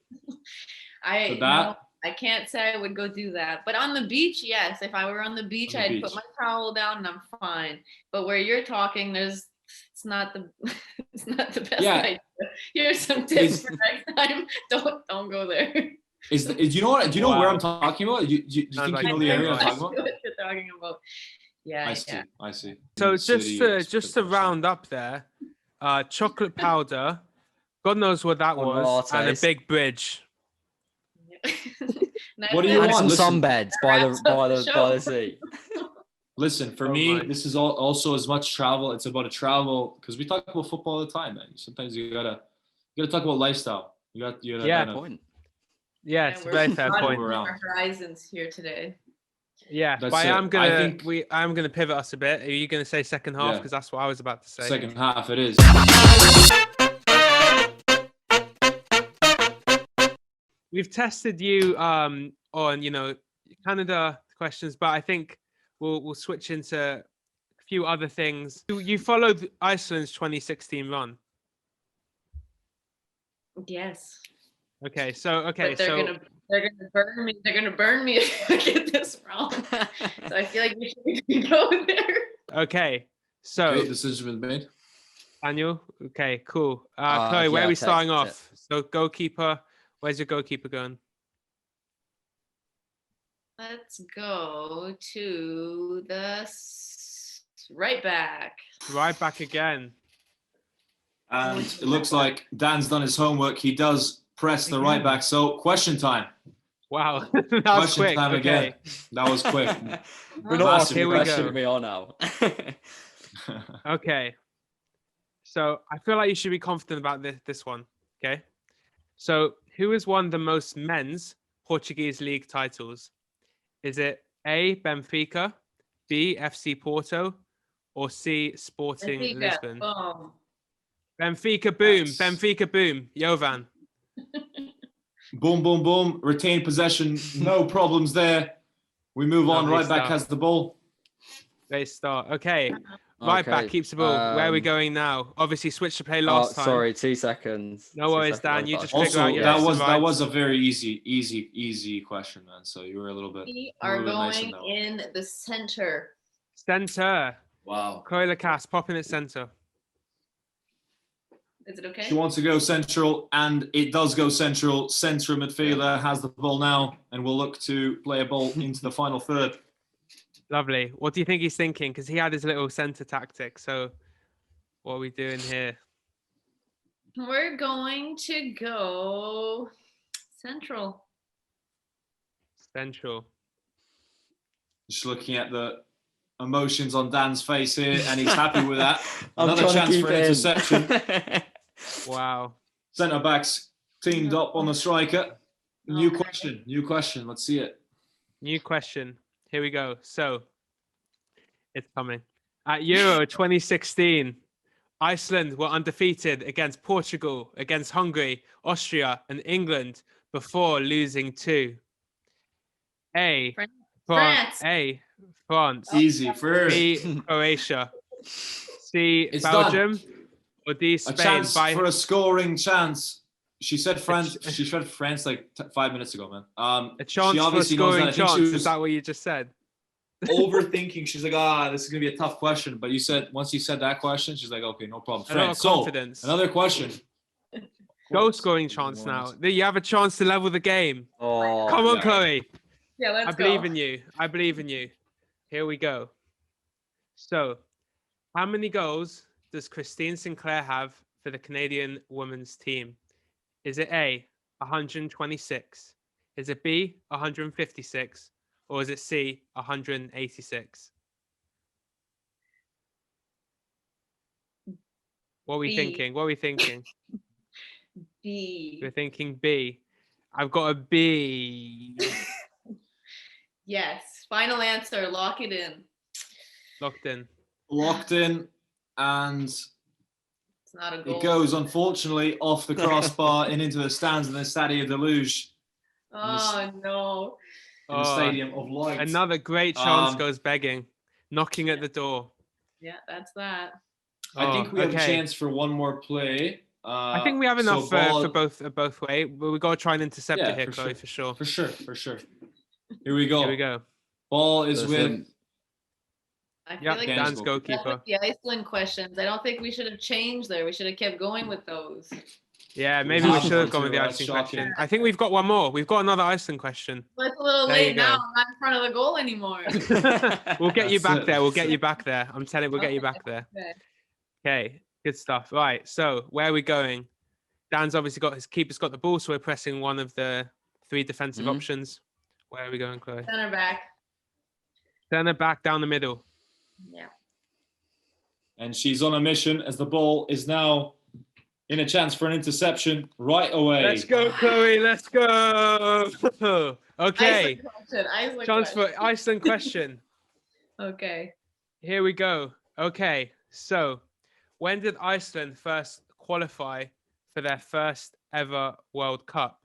I can't say I would go do that. But on the beach, yes. If I were on the beach, I'd put my towel down and I'm fine. But where you're talking, it's not the best idea. Here's some tips for next time. Don't go there. Do you know where I'm talking about? Do you think you know the area I'm talking about? What you're talking about. Yeah, I see. So just to round up there, chocolate powder, God knows what that was, and a big bridge. What do you want? And some sunbeds by the sea. Listen, for me, this is also as much travel. It's about a travel because we talk about football all the time, man. Sometimes you gotta talk about lifestyle. You gotta point. Yeah, it's a very fair point. Our horizons here today. Yeah, but I'm gonna pivot us a bit. Are you gonna say second half? Because that's what I was about to say. Second half, it is. We've tested you on Canada questions, but I think we'll switch into a few other things. You followed Iceland's 2016 run. Yes. Okay, so they're gonna burn me. They're gonna burn me if I get this wrong. So I feel like we should go there. Okay, so decision was made. Daniel. Okay, cool. Chloe, where are we starting off? So goalkeeper. Where's your goalkeeper going? Let's go to the right back. Right back again. And it looks like Dan's done his homework. He does press the right back. So question time. Wow, that was Question quick. time Okay. again. That was quick. We're not asking Here we questions go. me on now. Okay. So I feel like you should be confident about this one. Okay. So who has won the most men's Portuguese league titles? Is it A, Benfica, B, FC Porto, or C, Sporting Benfica. Lisbon? Boom. Benfica, boom. Yes. Benfica, boom. Jovan. Boom, boom, boom. Retain possession. No problems there. We move on. Lovely Right back stuff. has the ball. Great start. Okay. Right back keeps the ball. Where are we going now? Obviously, switch to play last time. Sorry, 2 seconds. No worries, Dan. You just figure Also, out your that left was and that rights. was a very easy question, man. So you were a little bit. We a are little bit nice going on that. in the center. Center. Wow. Cloé Lacasse, pop in at center. Is it okay? She wants to go central, and it does go central. Central midfielder has the ball now, and will look to play a ball into the final third. Lovely. What do you think he's thinking? Because he had his little center tactic. So what are we doing here? We're going to go central. Central. Just looking at the emotions on Dan's face here, and he's happy with that. I'm Another trying to chance keep for an it in. interception. Wow. Centre backs teamed up on the striker. New question. Let's see it. New question. Here we go. So it's coming. At Euro 2016, Iceland were undefeated against Portugal, against Hungary, Austria, and England before losing to A. France. A. France. Easy first. B. Croatia. C. It's Belgium. Or D. A Spain. chance for a scoring chance. She said France. She said France like 5 minutes ago, man. A chance she for a obviously knows scoring that. I think chance. she was Is that what you just said? overthinking. She's like, this is gonna be a tough question. But you said once you said that question, she's like, okay, no problem. A lot of France. So confidence. another question. Goal scoring chance now. You have a chance to level the game. Oh, Come on, yeah. Chloe. Yeah, let's I believe in you. I believe in you. Here we go. So, how many goals does Christine Sinclair have for the Canadian women's team? Is it A, 126? Is it B, 156? Or is it C, 186? What are we B. thinking? What are we thinking? B. We're thinking B. I've got a B. Yes. Final answer. Lock it in. Locked in. Locked in, and It's not a goal. it goes unfortunately off the crossbar and into the stands in the Stadio de Luge, Oh no. in the Stadium of Light. Another great chance Um, goes begging, knocking at the door. Yeah, that's that. I think we have a okay. chance for one more play. I think we have enough so ball- for both way. But we got to try and intercept Yeah, it here, for Chloe, sure. for sure. For sure. Here we go. Here we go. Ball is Listen. with I feel Yeah, like Dan's Dan's that's goalkeeper. with the Iceland questions. I don't think we should have changed there. We should have kept going with those. Yeah, maybe we have should have one gone with too, the that's Iceland shocking. question. I think we've got one more. We've got another Iceland question. But it's a little There you late now. go. I'm not in front of the goal anymore. We'll get you That's back it. there. We'll get you back there. I'm telling you, we'll get you Okay. back there. Okay. Okay, good stuff. Right, so where are we going? Dan's obviously got his keeper's got the ball, so we're pressing one of the three defensive Mhm. options. Where are we going, Chloe? Center back. Center back down the middle. Yeah. and she's on a mission as the ball is now in a chance for an interception right away. Let's go, Chloe. Let's go. Okay, Iceland question. Iceland chance question. for Iceland question. Okay. Here we go. Okay, so when did Iceland first qualify for their first ever World Cup?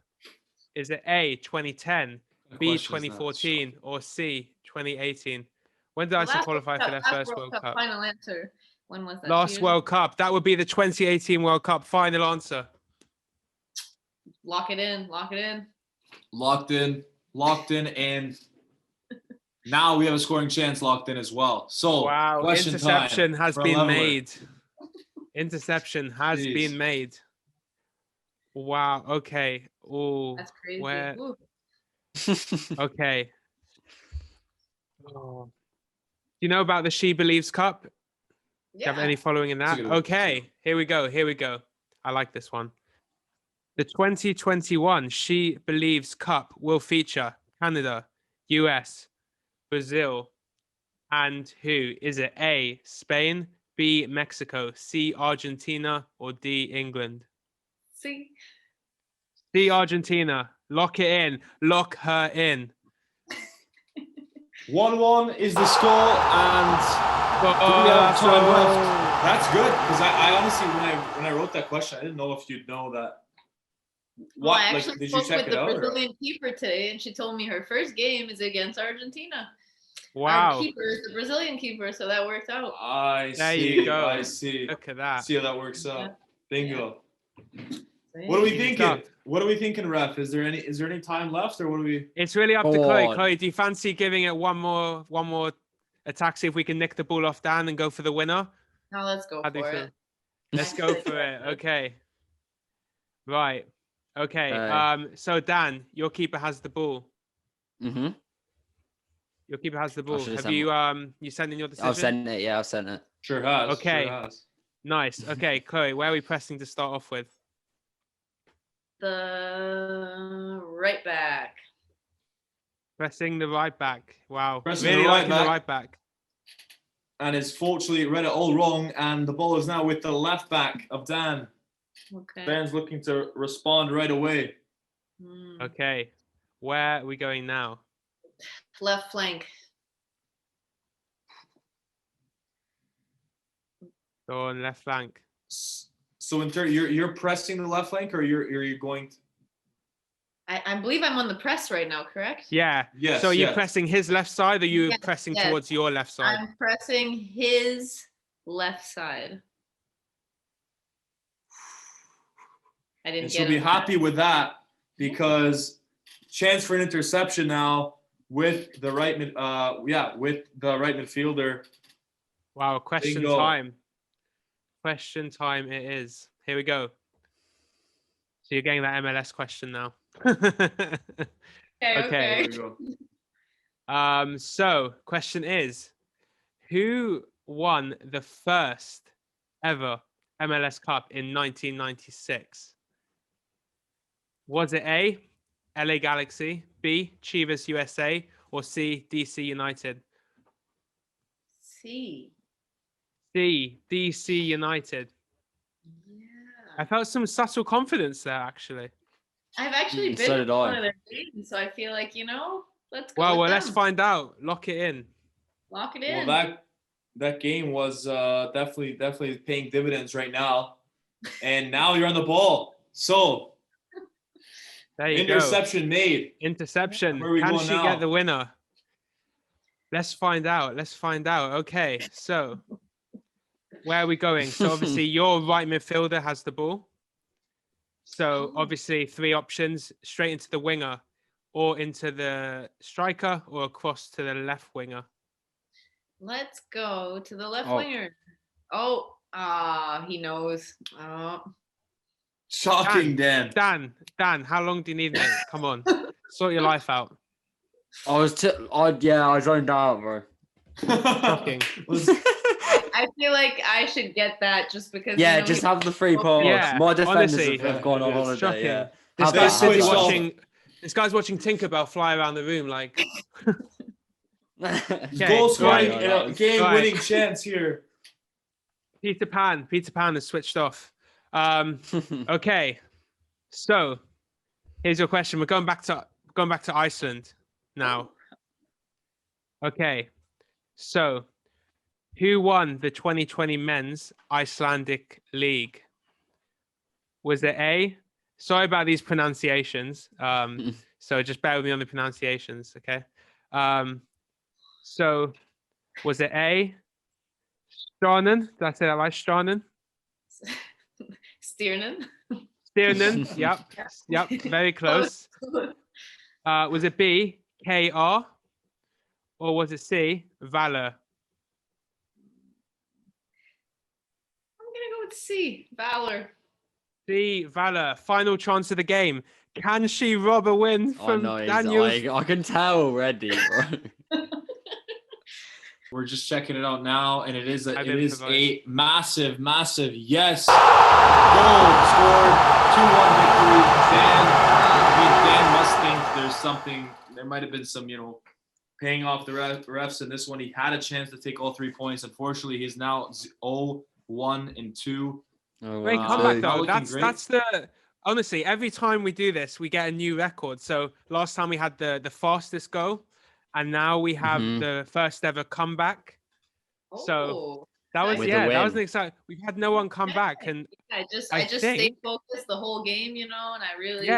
Is it A, 2010, B, Questions that 2014, or C, 2018? When did The Iceland last qualify World for their Cup, first World Cup? Final answer. When was that? Last 2 years World Cup. That would be the 2018 World Cup. Final answer. ago? Lock it in. Lock it in. Locked in, and now we have a scoring chance locked in as well. So, Wow, question interception time has for a been leveler. made. Interception has Jeez. been made. Wow. Okay. Oh, That's crazy. where? Ooh. Okay. Oh. Do you know about the She Believes Cup? Do you have any following in that? Okay, here we go. I like this one. The 2021 She Believes Cup will feature Canada, US, Brazil, and who? Is it A, Spain, B, Mexico, C, Argentina, or D, England? C. Argentina. Lock it in. Lock her in. 1-1 is the score, and do we have time left? That's good, because I honestly, when I wrote that question, I didn't know if you'd know that. Well, I actually spoke with the Brazilian keeper today, and she told me her first game is against Argentina. Wow. Our keeper is the Brazilian keeper, so that worked out. There you go. I see. Look at that. See how that works out. Bingo. Yeah. What are we thinking? What are we thinking, ref? Is there any time left, or what are we? It's really up to Chloe. Chloe, do you fancy giving it one more attack, see if we can nick the ball off Dan and go for the winner? No, let's go for it. Let's go for it. Okay. Right. Okay. So Dan, your keeper has the ball. Mm-hmm. Your keeper has the ball. Have you you sent in your decision? I've sent it. Yeah, I've sent it. Sure has. Okay. Sure has. Nice. Okay, Chloe, where are we pressing to start off with? The right back. Pressing the right back. Wow. Pressing really the right liking back. the right back. And it's fortunately read it all wrong, and the ball is now with the left back of Dan. Okay. Dan's looking to respond right away. Okay. Where are we going now? Left flank. Go on left flank. So in turn, you're pressing the left flank, or you're going to... I believe I'm on the press right now, correct? Yeah. Yes. So are you pressing his left side, or are you pressing towards your left side? I'm pressing his left side. I didn't get it. She'll be happy with that, because chance for an interception now with the right midfielder. Wow, question time. Question time it is. Here we go. So you're getting that MLS question now. Okay. Here we go. So question is, who won the first ever MLS Cup in 1996? Was it A, LA Galaxy, B, Chivas USA, or C, DC United? C, DC United. Yeah. I felt some subtle confidence there, actually. I've actually been to one of their games, so I feel like, let's go. Well, let's find out. Lock it in. Lock it in. Well, that game was definitely paying dividends right now, and now you're on the ball. So there you interception go. made. Interception. Can she get the winner? Let's find out. Okay, so where are we going? So obviously your right midfielder has the ball. So obviously 3 options: straight into the winger, or into the striker, or across to the left winger. Let's go to the left winger. He knows. Shocking, Dan. Dan, how long do you need, mate? Come on, sort your life out. I zoned out, bro. Shocking. I feel like I should get that just because. Just have the 3 points. Yeah, my defenders honestly, have gone on holiday. Shocking. Yeah. This guy's watching Tinkerbell fly around the room like. Goal scoring, game-winning chance here. Peter Pan has switched off. Okay, so here's your question. We're going back to Iceland now. Okay, so who won the 2020 Men's Icelandic League? Was it A? Sorry about these pronunciations. So just bear with me on the pronunciations, okay? So was it A, Stjarnan? Did I say that right? Stjarnan? Stjarnan, yep, very close. Was it B, KR? Or was it C, Valor? I'm going to go with C, Valor. C, Valor. Final chance of the game. Can she rob a win from Daniel? I can tell already, bro. We're just checking it out now, and it is a massive yes goal scored, 2-1 victory. Dan must think there's something. There might have been some, paying off the refs in this one. He had a chance to take all 3 points. Unfortunately, he's now 0-1-2. Great comeback though. That's the honestly, every time we do this, we get a new record. So last time we had the fastest goal, and now we have the first ever comeback. So that was that was an exciting. We've had no one come back, and I just stayed focused the whole game, and I really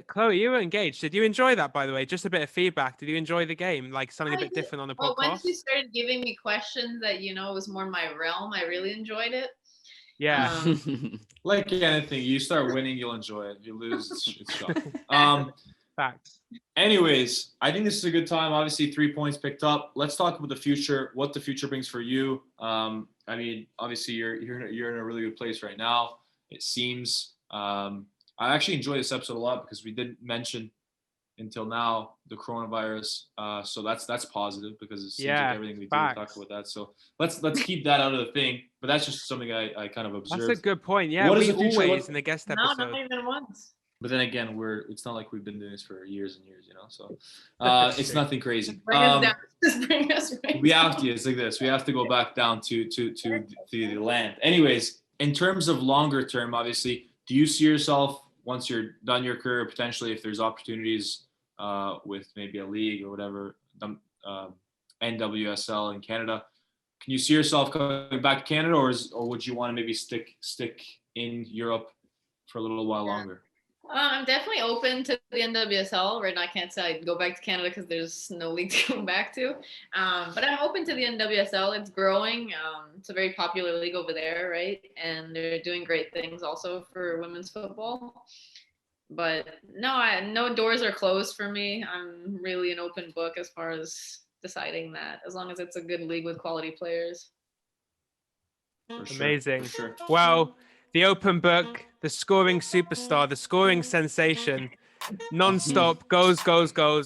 Chloe, you were engaged. Did you enjoy that, by the way? Just a bit of feedback. Did you enjoy the game? Like something a bit different on the podcast? Well, once you started giving me questions that was more my realm, I really enjoyed it. Yeah. Like anything, you start winning, you'll enjoy it. You lose, it's shocking. Facts. Anyways, I think this is a good time. Obviously, 3 points picked up. Let's talk about the future. What the future brings for you. Obviously, you're in a really good place right now. It seems. I actually enjoy this episode a lot because we didn't mention until now the coronavirus. So that's positive because it seems like everything we do we talk about that. So let's keep that out of the thing. But that's just something I kind of observed. That's a good point. Yeah, we always in the guest episode. No, not even once. But then again, it's not like we've been doing this for years and years, So it's nothing crazy. Just bring us right we have to. It's like this. We have to go back down to the land. Anyways, in terms of longer term, obviously, do you see yourself once you're done your career, potentially if there's opportunities with maybe a league or whatever, NWSL in Canada, can you see yourself coming back to Canada, or would you want to maybe stick in Europe for a little while longer? I'm definitely open to the NWSL. Right now, I can't say I'd go back to Canada because there's no league to go back to. But I'm open to the NWSL. It's growing. It's a very popular league over there, right? And they're doing great things also for women's football. But no doors are closed for me. I'm really an open book as far as deciding that, as long as it's a good league with quality players. Amazing. For sure. Well, the open book, the scoring superstar, the scoring sensation, non-stop, goals. You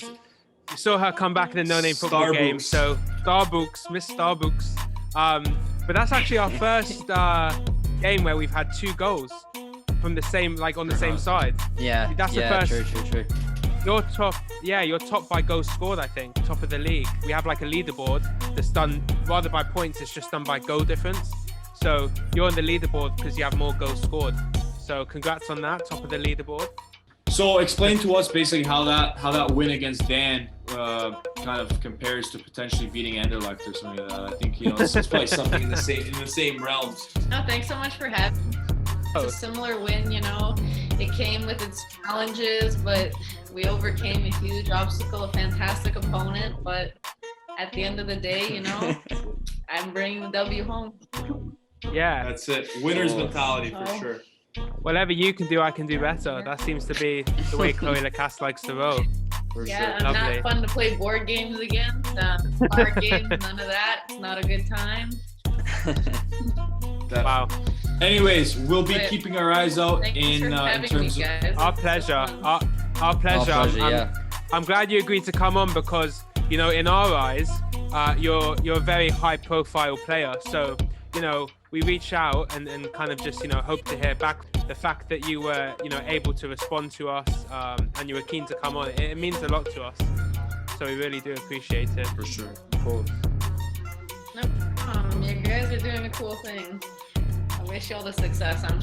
saw her come back in a no-name football game. So Miss Starbucks. But that's actually our first game where we've had 2 goals from the same, on the same side. Yeah, that's the first. True. You're top by goals scored, I think, top of the league. We have a leaderboard that's done rather by points. It's just done by goal difference. So you're on the leaderboard because you have more goals scored. So congrats on that, top of the leaderboard. So explain to us basically how that win against Dan kind of compares to potentially beating Anderlecht or something like that. I think it's probably something in the same realms. No, thanks so much for having me. It's a similar win, It came with its challenges, but we overcame a huge obstacle, a fantastic opponent. But at the end of the day, I'm bringing the W home. Yeah. That's it. Winner's mentality for sure. Whatever you can do, I can do better. That seems to be the way Cloé Lacasse likes to roll. For sure. I'm not fun to play board games again. Card games, none of that. It's not a good time. Wow. Anyways, we'll be keeping our eyes out in terms of our pleasure. Our pleasure. I'm glad you agreed to come on because in our eyes, you're a very high-profile player. So we reach out and kind of just hope to hear back. The fact that you were able to respond to us and you were keen to come on, it means a lot to us. So we really do appreciate it. For sure. Of course. No problem. You guys are doing a cool thing. I wish you all the success. I'm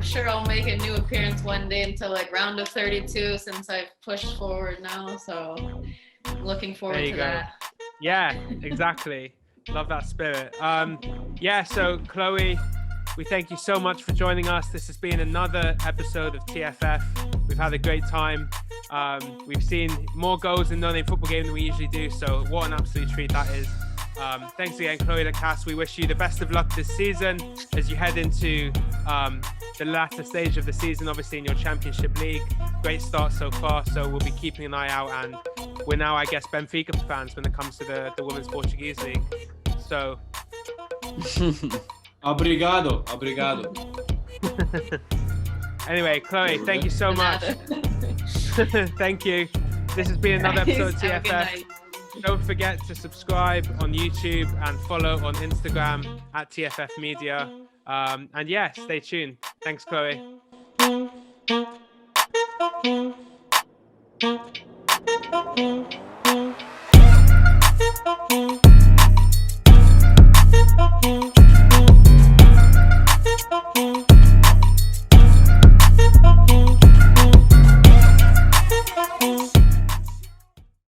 sure I'll make a new appearance one day until round of 32 since I've pushed forward now. So I'm looking forward to that. Yeah, exactly. Love that spirit. So Chloe, we thank you so much for joining us. This has been another episode of TFF. We've had a great time. We've seen more goals in no-name football game than we usually do. So what an absolute treat that is. Thanks again, Cloé Lacasse. We wish you the best of luck this season as you head into the latter stage of the season, obviously in your championship league. Great start so far, so we'll be keeping an eye out, and we're now, I guess, Benfica fans when it comes to the Women's Portuguese League. So Obrigado. Anyway, Chloe, thank you so much. Thank you. This has been another episode of TFF. Don't forget to subscribe on YouTube and follow on Instagram at TFF Media. And yeah, stay tuned. Thanks, Chloe.